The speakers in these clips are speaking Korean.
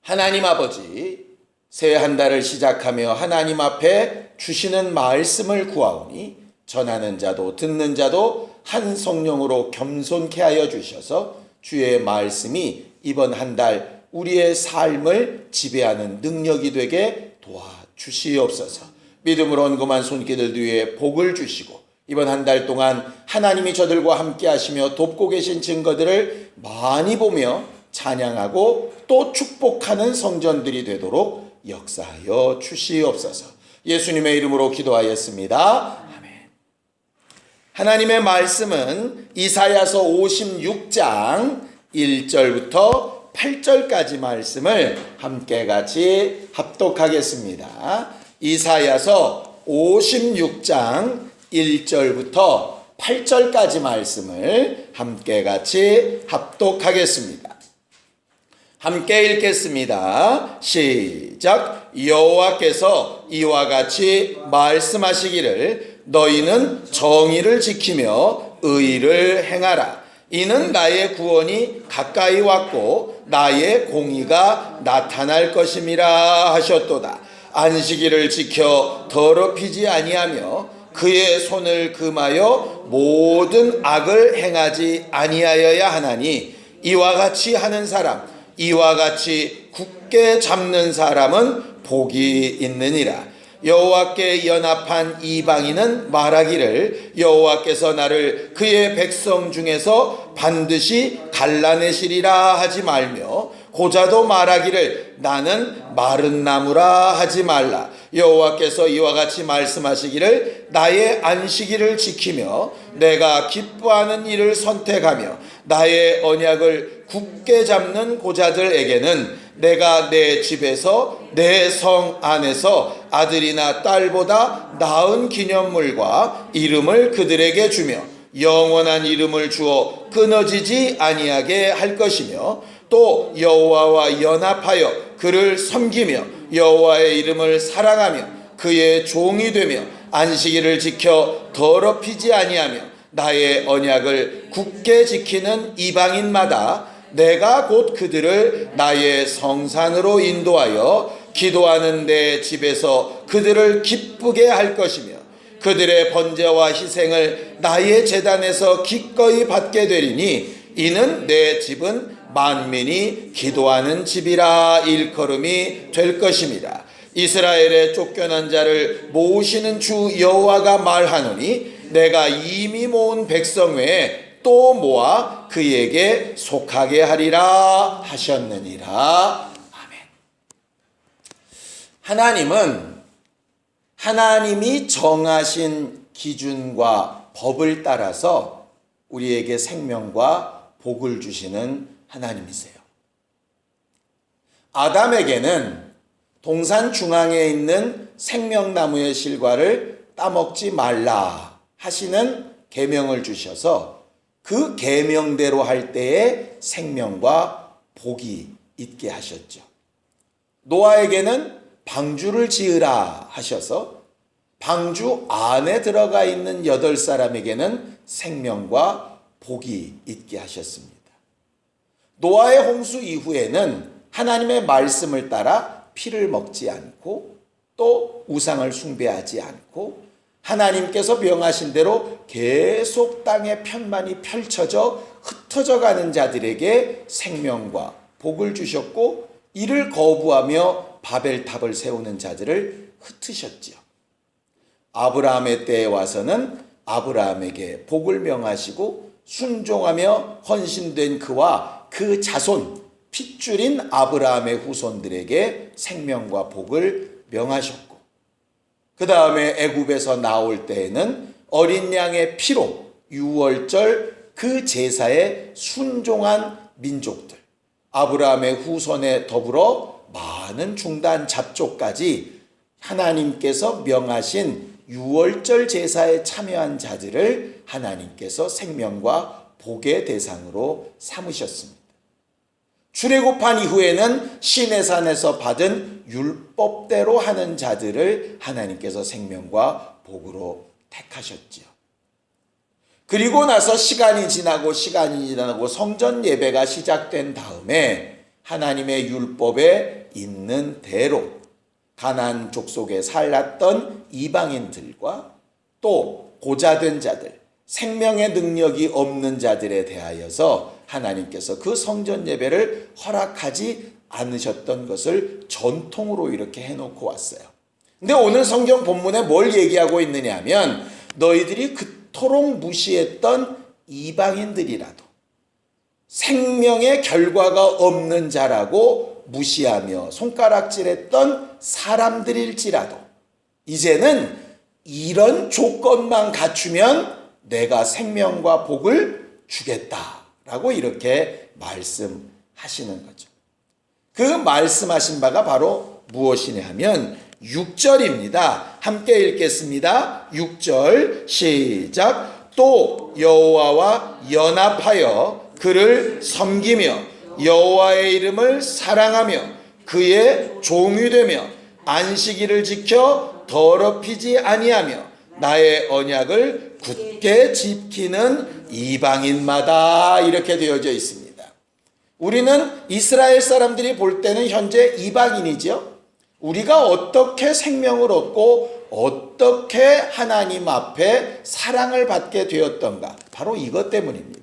하나님 아버지, 새해 한 달을 시작하며 하나님 앞에 주시는 말씀을 구하오니 전하는 자도 듣는 자도 한 성령으로 겸손케 하여 주셔서 주의 말씀이 이번 한 달 우리의 삶을 지배하는 능력이 되게 도와주시옵소서. 믿음으로 언금한 손길들 위에 복을 주시고 이번 한 달 동안 하나님이 저들과 함께 하시며 돕고 계신 증거들을 많이 보며 찬양하고 또 축복하는 성전들이 되도록 역사하여 주시옵소서. 예수님의 이름으로 기도하였습니다. 아멘. 하나님의 말씀은 이사야서 56장 1절부터 8절까지 말씀을 함께 같이 합독하겠습니다. 이사야서 56장 1절부터 8절까지 말씀을 함께 같이 합독하겠습니다. 함께 읽겠습니다. 시작. 여호와께서 이와 같이 말씀하시기를 너희는 정의를 지키며 의를 행하라. 이는 나의 구원이 가까이 왔고 나의 공의가 나타날 것임이라 하셨도다. 안식일을 지켜 더럽히지 아니하며 그의 손을 금하여 모든 악을 행하지 아니하여야 하나니 이와 같이 하는 사람, 이와 같이 굳게 잡는 사람은 복이 있느니라. 여호와께 연합한 이방인은 말하기를 여호와께서 나를 그의 백성 중에서 반드시 갈라내시리라 하지 말며 고자도 말하기를 나는 마른 나무라 하지 말라. 여호와께서 이와 같이 말씀하시기를 나의 안식일을 지키며 내가 기뻐하는 일을 선택하며 나의 언약을 굳게 잡는 고자들에게는 내가 내 집에서 내 성 안에서 아들이나 딸보다 나은 기념물과 이름을 그들에게 주며 영원한 이름을 주어 끊어지지 아니하게 할 것이며 또 여호와와 연합하여 그를 섬기며 여호와의 이름을 사랑하며 그의 종이 되며 안식일을 지켜 더럽히지 아니하며 나의 언약을 굳게 지키는 이방인마다 내가 곧 그들을 나의 성산으로 인도하여 기도하는 내 집에서 그들을 기쁘게 할 것이며 그들의 번제와 희생을 나의 제단에서 기꺼이 받게 되리니 이는 내 집은 만민이 기도하는 집이라 일컬음이 될 것입니다. 이스라엘의 쫓겨난 자를 모으시는 주 여호와가 말하노니 내가 이미 모은 백성 외에 또 모아 그에게 속하게 하리라 하셨느니라. 아멘. 하나님은 하나님이 정하신 기준과 법을 따라서 우리에게 생명과 복을 주시는 하나님이세요. 아담에게는 동산 중앙에 있는 생명나무의 실과를 따먹지 말라 하시는 계명을 주셔서 그 계명대로 할 때에 생명과 복이 있게 하셨죠. 노아에게는 방주를 지으라 하셔서 방주 안에 들어가 있는 8사람에게는 생명과 복이 있게 하셨습니다. 노아의 홍수 이후에는 하나님의 말씀을 따라 피를 먹지 않고 또 우상을 숭배하지 않고 하나님께서 명하신 대로 계속 땅의 편만이 펼쳐져 흩어져 가는 자들에게 생명과 복을 주셨고 이를 거부하며 바벨탑을 세우는 자들을 흩으셨지요. 아브라함의 때에 와서는 아브라함에게 복을 명하시고 순종하며 헌신된 그와 그 자손 핏줄인 아브라함의 후손들에게 생명과 복을 명하셨고 그 다음에 애굽에서 나올 때에는 어린 양의 피로 유월절 그 제사에 순종한 민족들 아브라함의 후손에 더불어 많은 중단 잡족까지 하나님께서 명하신 유월절 제사에 참여한 자들을 하나님께서 생명과 복의 대상으로 삼으셨습니다. 출애굽한 이후에는 시내산에서 받은 율법대로 하는 자들을 하나님께서 생명과 복으로 택하셨지요. 그리고 나서 시간이 지나고 성전 예배가 시작된 다음에 하나님의 율법에 있는 대로 가나안 족속에 살았던 이방인들과 또 고자된 자들, 생명의 능력이 없는 자들에 대하여서 하나님께서 그 성전 예배를 허락하지 않으셨던 것을 전통으로 이렇게 해놓고 왔어요. 근데 오늘 성경 본문에 뭘 얘기하고 있느냐 하면 너희들이 그토록 무시했던 이방인들이라도 생명의 결과가 없는 자라고 무시하며 손가락질했던 사람들일지라도 이제는 이런 조건만 갖추면 내가 생명과 복을 주겠다라고 이렇게 말씀하시는 거죠. 그 말씀하신 바가 바로 무엇이냐 하면 6절입니다. 함께 읽겠습니다. 6절 시작. 또 여호와와 연합하여 그를 섬기며 여호와의 이름을 사랑하며 그의 종이 되며 안식일을 지켜 더럽히지 아니하며 나의 언약을 굳게 지키는 이방인마다 이렇게 되어져 있습니다. 우리는 이스라엘 사람들이 볼 때는 현재 이방인이죠. 우리가 어떻게 생명을 얻고 어떻게 하나님 앞에 사랑을 받게 되었던가 바로 이것 때문입니다.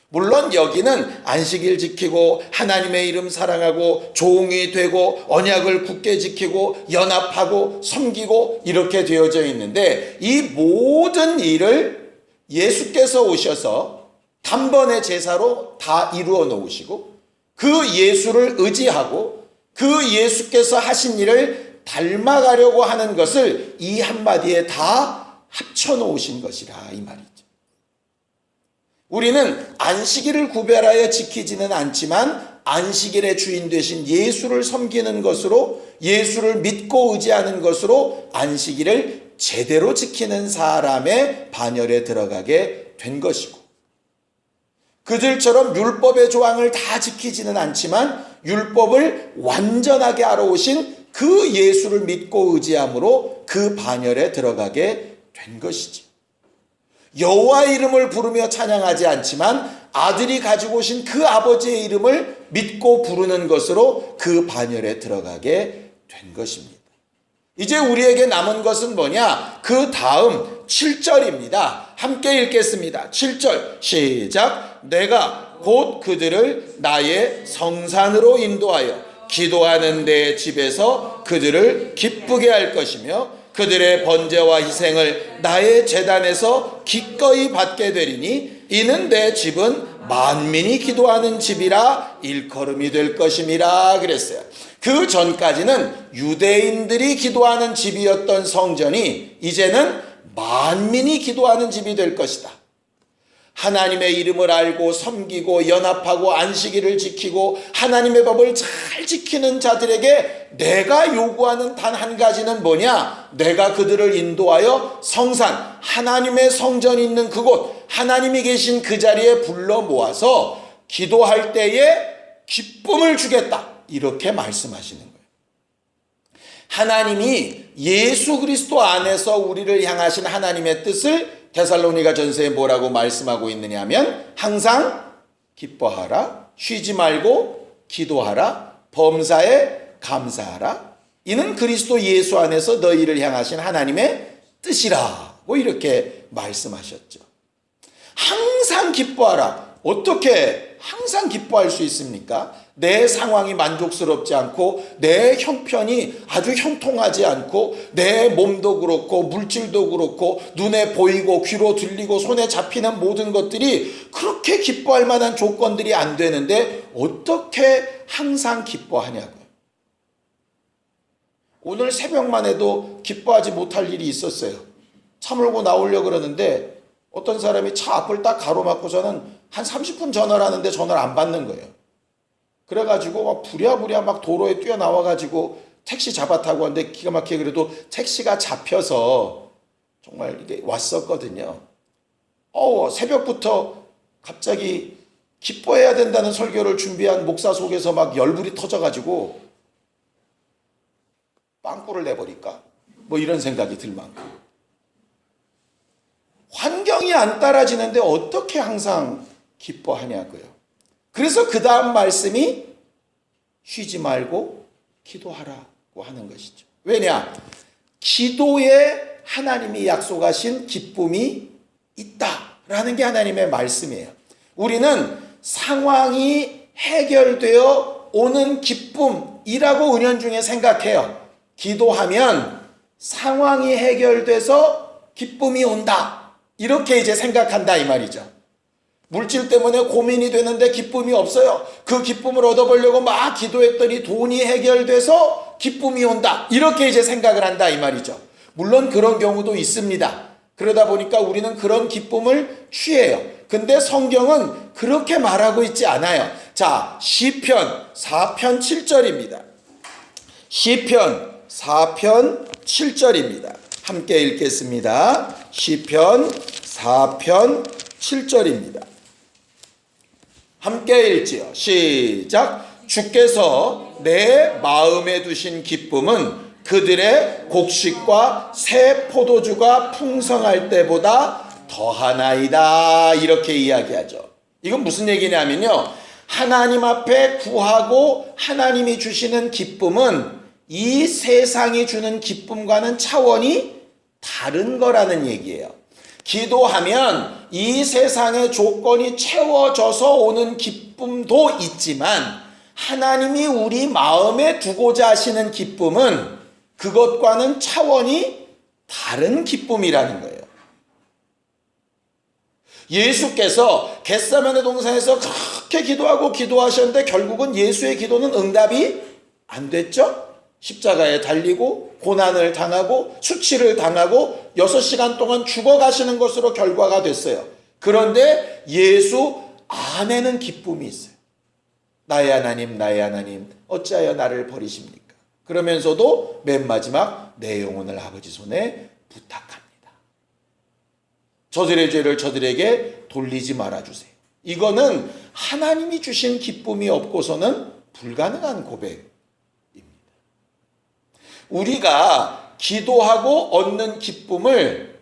물론 여기는 안식일 지키고 하나님의 이름 사랑하고 종이 되고 언약을 굳게 지키고 연합하고 섬기고 이렇게 되어져 있는데 이 모든 일을 예수께서 오셔서 단번에 제사로 다 이루어 놓으시고 그 예수를 의지하고 그 예수께서 하신 일을 닮아가려고 하는 것을 이 한마디에 다 합쳐 놓으신 것이라 이 말이죠. 우리는 안식일을 구별하여 지키지는 않지만 안식일의 주인 되신 예수를 섬기는 것으로 예수를 믿고 의지하는 것으로 안식일을 제대로 지키는 사람의 반열에 들어가게 된 것이고 그들처럼 율법의 조항을 다 지키지는 않지만 율법을 완전하게 알아오신 그 예수를 믿고 의지함으로 그 반열에 들어가게 된 것이지. 여호와의 이름을 부르며 찬양하지 않지만 아들이 가지고 오신 그 아버지의 이름을 믿고 부르는 것으로 그 반열에 들어가게 된 것입니다. 이제 우리에게 남은 것은 뭐냐? 그 다음 7절입니다. 함께 읽겠습니다. 7절 시작. 내가 곧 그들을 나의 성산으로 인도하여 기도하는 내 집에서 그들을 기쁘게 할 것이며 그들의 번제와 희생을 나의 제단에서 기꺼이 받게 되리니 이는 내 집은 만민이 기도하는 집이라 일컬음이 될 것임이라 그랬어요. 그 전까지는 유대인들이 기도하는 집이었던 성전이 이제는 만민이 기도하는 집이 될 것이다. 하나님의 이름을 알고 섬기고 연합하고 안식일을 지키고 하나님의 법을 잘 지키는 자들에게 내가 요구하는 단 한 가지는 뭐냐? 내가 그들을 인도하여 성산, 하나님의 성전이 있는 그곳, 하나님이 계신 그 자리에 불러 모아서 기도할 때에 기쁨을 주겠다. 이렇게 말씀하시는 거예요. 하나님이 예수 그리스도 안에서 우리를 향하신 하나님의 뜻을 데살로니가 전서에 뭐라고 말씀하고 있느냐 하면 항상 기뻐하라, 쉬지 말고 기도하라, 범사에 감사하라. 이는 그리스도 예수 안에서 너희를 향하신 하나님의 뜻이라고 이렇게 말씀하셨죠. 항상 기뻐하라. 어떻게 항상 기뻐할 수 있습니까? 내 상황이 만족스럽지 않고 내 형편이 아주 형통하지 않고 내 몸도 그렇고 물질도 그렇고 눈에 보이고 귀로 들리고 손에 잡히는 모든 것들이 그렇게 기뻐할 만한 조건들이 안 되는데 어떻게 항상 기뻐하냐고요. 오늘 새벽만 해도 기뻐하지 못할 일이 있었어요. 차 몰고 나오려고 그러는데 어떤 사람이 차 앞을 딱 가로막고서는 한 30분 전화를 하는데 전화를 안 받는 거예요. 그래가지고 막 부랴부랴 막 도로에 뛰어나와가지고 택시 잡아타고 하는데 기가 막히게 그래도 택시가 잡혀서 정말 이게 왔었거든요. 새벽부터 갑자기 기뻐해야 된다는 설교를 준비한 목사 속에서 막 열불이 터져가지고 빵꾸를 내버릴까? 뭐 이런 생각이 들 만큼. 환경이 안 따라지는데 어떻게 항상 기뻐하냐고요. 그래서 그 다음 말씀이 쉬지 말고 기도하라고 하는 것이죠. 왜냐? 기도에 하나님이 약속하신 기쁨이 있다라는 게 하나님의 말씀이에요. 우리는 상황이 해결되어 오는 기쁨이라고 은연중에 생각해요. 기도하면 상황이 해결돼서 기쁨이 온다. 이렇게 이제 생각한다 이 말이죠. 물질 때문에 고민이 되는데 기쁨이 없어요. 그 기쁨을 얻어보려고 막 기도했더니 돈이 해결돼서 기쁨이 온다. 이렇게 이제 생각을 한다 이 말이죠. 물론 그런 경우도 있습니다. 그러다 보니까 우리는 그런 기쁨을 취해요. 근데 성경은 그렇게 말하고 있지 않아요. 자, 시편 4편 7절입니다. 시편 4편 7절입니다. 함께 읽겠습니다. 시편 4편 7절입니다. 함께 읽지요. 시작. 주께서 내 마음에 두신 기쁨은 그들의 곡식과 새 포도주가 풍성할 때보다 더하나이다. 이렇게 이야기하죠. 이건 무슨 얘기냐면요. 하나님 앞에 구하고 하나님이 주시는 기쁨은 이 세상이 주는 기쁨과는 차원이 다른 거라는 얘기예요. 기도하면 이 세상의 조건이 채워져서 오는 기쁨도 있지만 하나님이 우리 마음에 두고자 하시는 기쁨은 그것과는 차원이 다른 기쁨이라는 거예요. 예수께서 겟세마네 동산에서 그렇게 기도하고 기도하셨는데 결국은 예수의 기도는 응답이 안 됐죠? 십자가에 달리고 고난을 당하고 수치를 당하고 6시간 동안 죽어가시는 것으로 결과가 됐어요. 그런데 예수 안에는 기쁨이 있어요. 나의 하나님 어찌하여 나를 버리십니까? 그러면서도 맨 마지막 내 영혼을 아버지 손에 부탁합니다. 저들의 죄를 저들에게 돌리지 말아주세요. 이거는 하나님이 주신 기쁨이 없고서는 불가능한 고백입니다. 우리가 기도하고 얻는 기쁨을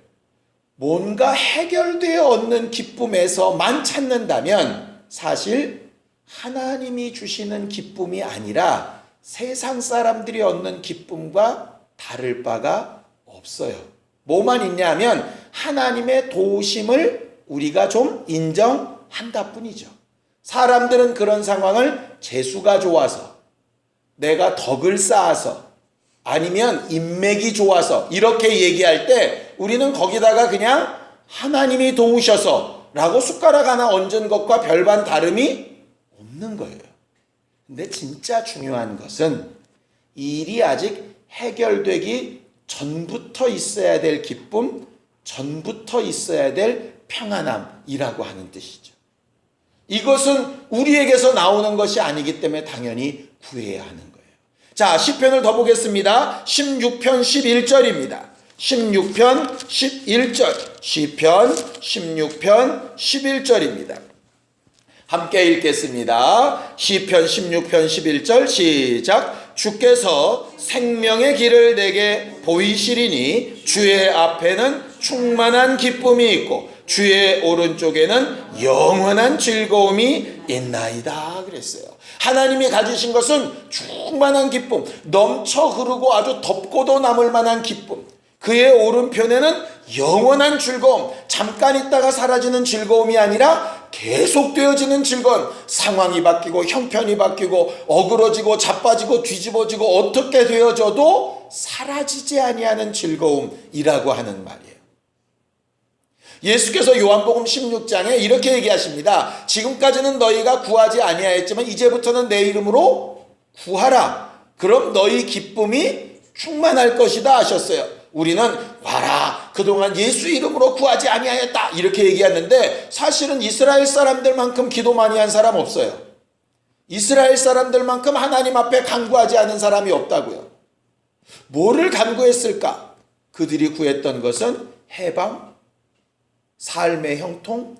뭔가 해결되어 얻는 기쁨에서만 찾는다면 사실 하나님이 주시는 기쁨이 아니라 세상 사람들이 얻는 기쁨과 다를 바가 없어요. 뭐만 있냐면 하나님의 도우심을 우리가 좀 인정한다 뿐이죠. 사람들은 그런 상황을 재수가 좋아서, 내가 덕을 쌓아서, 아니면 인맥이 좋아서 이렇게 얘기할 때 우리는 거기다가 그냥 하나님이 도우셔서 라고 숟가락 하나 얹은 것과 별반 다름이 없는 거예요. 근데 진짜 중요한 것은 일이 아직 해결되기 전부터 있어야 될 기쁨, 전부터 있어야 될 평안함이라고 하는 뜻이죠. 이것은 우리에게서 나오는 것이 아니기 때문에 당연히 구해야 하는 거예요. 자, 시편을 더 보겠습니다. 16편 11절입니다. 16편 11절. 시편 16편 11절입니다. 함께 읽겠습니다. 시편 16편 11절 시작. 주께서 생명의 길을 내게 보이시리니 주의 앞에는 충만한 기쁨이 있고 주의 오른쪽에는 영원한 즐거움이 있나이다 그랬어요. 하나님이 가지신 것은 충만한 기쁨, 넘쳐 흐르고 아주 덮고도 남을 만한 기쁨, 그의 오른편에는 영원한 즐거움, 잠깐 있다가 사라지는 즐거움이 아니라 계속되어지는 즐거움, 상황이 바뀌고 형편이 바뀌고 어그러지고 자빠지고 뒤집어지고 어떻게 되어져도 사라지지 아니하는 즐거움이라고 하는 말이에요. 예수께서 요한복음 16장에 이렇게 얘기하십니다. 지금까지는 너희가 구하지 아니하였지만 이제부터는 내 이름으로 구하라. 그럼 너희 기쁨이 충만할 것이다 하셨어요. 우리는 와라 그동안 예수 이름으로 구하지 아니하였다 이렇게 얘기했는데 사실은 이스라엘 사람들만큼 기도 많이 한 사람 없어요. 이스라엘 사람들만큼 하나님 앞에 간구하지 않은 사람이 없다고요. 뭐를 간구했을까? 그들이 구했던 것은 해방, 삶의 형통,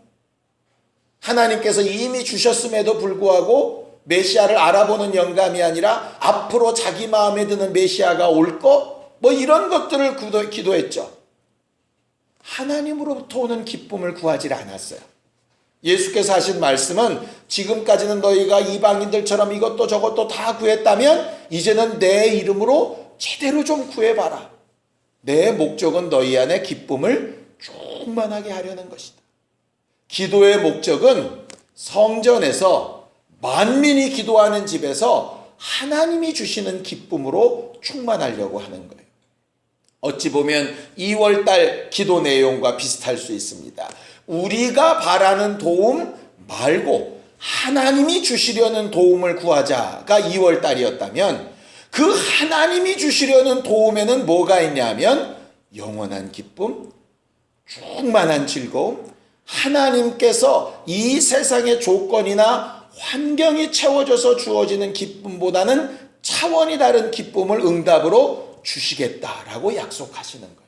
하나님께서 이미 주셨음에도 불구하고 메시아를 알아보는 영감이 아니라 앞으로 자기 마음에 드는 메시아가 올 것, 뭐 이런 것들을 기도했죠. 하나님으로부터 오는 기쁨을 구하지 않았어요. 예수께서 하신 말씀은 지금까지는 너희가 이방인들처럼 이것도 저것도 다 구했다면 이제는 내 이름으로 제대로 좀 구해봐라. 내 목적은 너희 안에 기쁨을 충만하게 하려는 것이다. 기도의 목적은 성전에서 만민이 기도하는 집에서 하나님이 주시는 기쁨으로 충만하려고 하는 거예요. 어찌 보면 2월달 기도 내용과 비슷할 수 있습니다. 우리가 바라는 도움 말고 하나님이 주시려는 도움을 구하자가 2월달이었다면 그 하나님이 주시려는 도움에는 뭐가 있냐면 영원한 기쁨, 충만한 즐거움, 하나님께서 이 세상의 조건이나 환경이 채워져서 주어지는 기쁨보다는 차원이 다른 기쁨을 응답으로 주시겠다라고 약속하시는 거예요.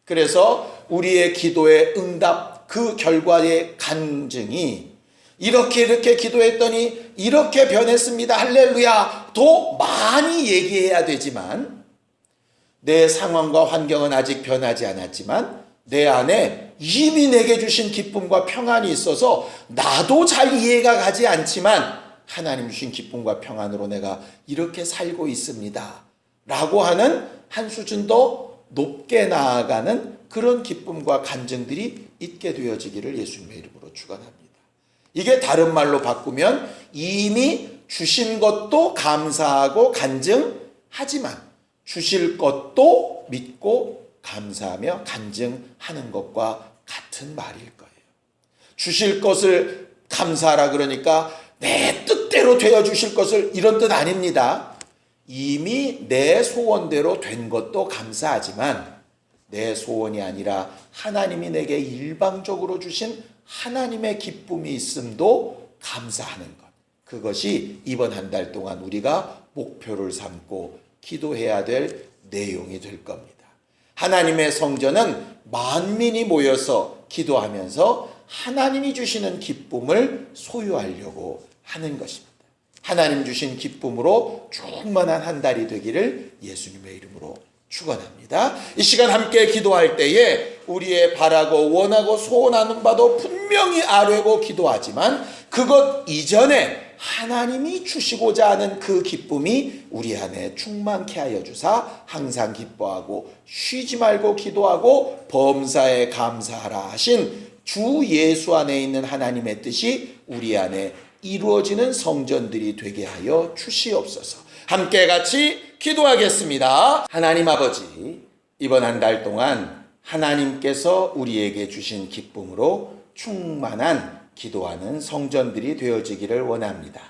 그래서 우리의 기도의 응답, 그 결과의 간증이 이렇게 기도했더니 이렇게 변했습니다. 할렐루야. 더 많이 얘기해야 되지만 내 상황과 환경은 아직 변하지 않았지만 내 안에 이미 내게 주신 기쁨과 평안이 있어서 나도 잘 이해가 가지 않지만 하나님 주신 기쁨과 평안으로 내가 이렇게 살고 있습니다. 라고 하는 한 수준 더 높게 나아가는 그런 기쁨과 간증들이 있게 되어지기를 예수님의 이름으로 축원합니다. 이게 다른 말로 바꾸면 이미 주신 것도 감사하고 간증하지만 주실 것도 믿고 감사하며 간증하는 것과 같은 말일 거예요. 주실 것을 감사하라 그러니까 내 뜻대로 되어 주실 것을 이런 뜻 아닙니다. 이미 내 소원대로 된 것도 감사하지만 내 소원이 아니라 하나님이 내게 일방적으로 주신 하나님의 기쁨이 있음도 감사하는 것. 그것이 이번 한 달 동안 우리가 목표를 삼고 기도해야 될 내용이 될 겁니다. 하나님의 성전은 만민이 모여서 기도하면서 하나님이 주시는 기쁨을 소유하려고 하는 것입니다. 하나님 주신 기쁨으로 충만한 한 달이 되기를 예수님의 이름으로 축원합니다. 이 시간 함께 기도할 때에 우리의 바라고 원하고 소원하는 바도 분명히 아뢰고 기도하지만 그것 이전에 하나님이 주시고자 하는 그 기쁨이 우리 안에 충만케 하여 주사 항상 기뻐하고 쉬지 말고 기도하고 범사에 감사하라 하신 주 예수 안에 있는 하나님의 뜻이 우리 안에 이루어지는 성전들이 되게 하여 주시옵소서. 함께 같이 기도하겠습니다. 하나님 아버지, 이번 한 달 동안 하나님께서 우리에게 주신 기쁨으로 충만한 기도하는 성전들이 되어지기를 원합니다.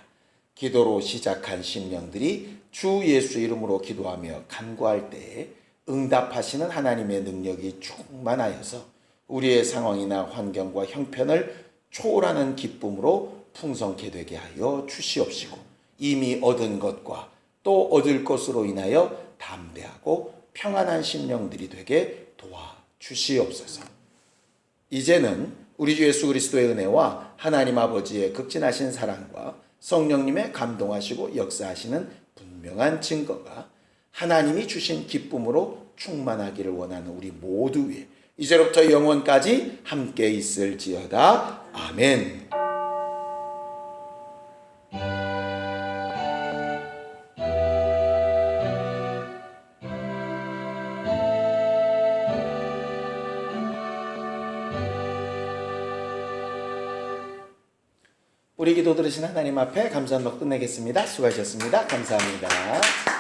기도로 시작한 심령들이 주 예수 이름으로 기도하며 간구할 때에 응답하시는 하나님의 능력이 충만하여서 우리의 상황이나 환경과 형편을 초월하는 기쁨으로 풍성케 되게 하여 주시옵시고 이미 얻은 것과 또 얻을 것으로 인하여 담대하고 평안한 심령들이 되게 도와주시옵소서. 이제는 우리 주 예수 그리스도의 은혜와 하나님 아버지의 극진하신 사랑과 성령님의 감동하시고 역사하시는 분명한 증거가 하나님이 주신 기쁨으로 충만하기를 원하는 우리 모두 위에 이제로부터 영원까지 함께 있을지어다. 아멘. 우리 기도 들으신 하나님 앞에 감사한 것 끝내겠습니다. 수고하셨습니다. 감사합니다.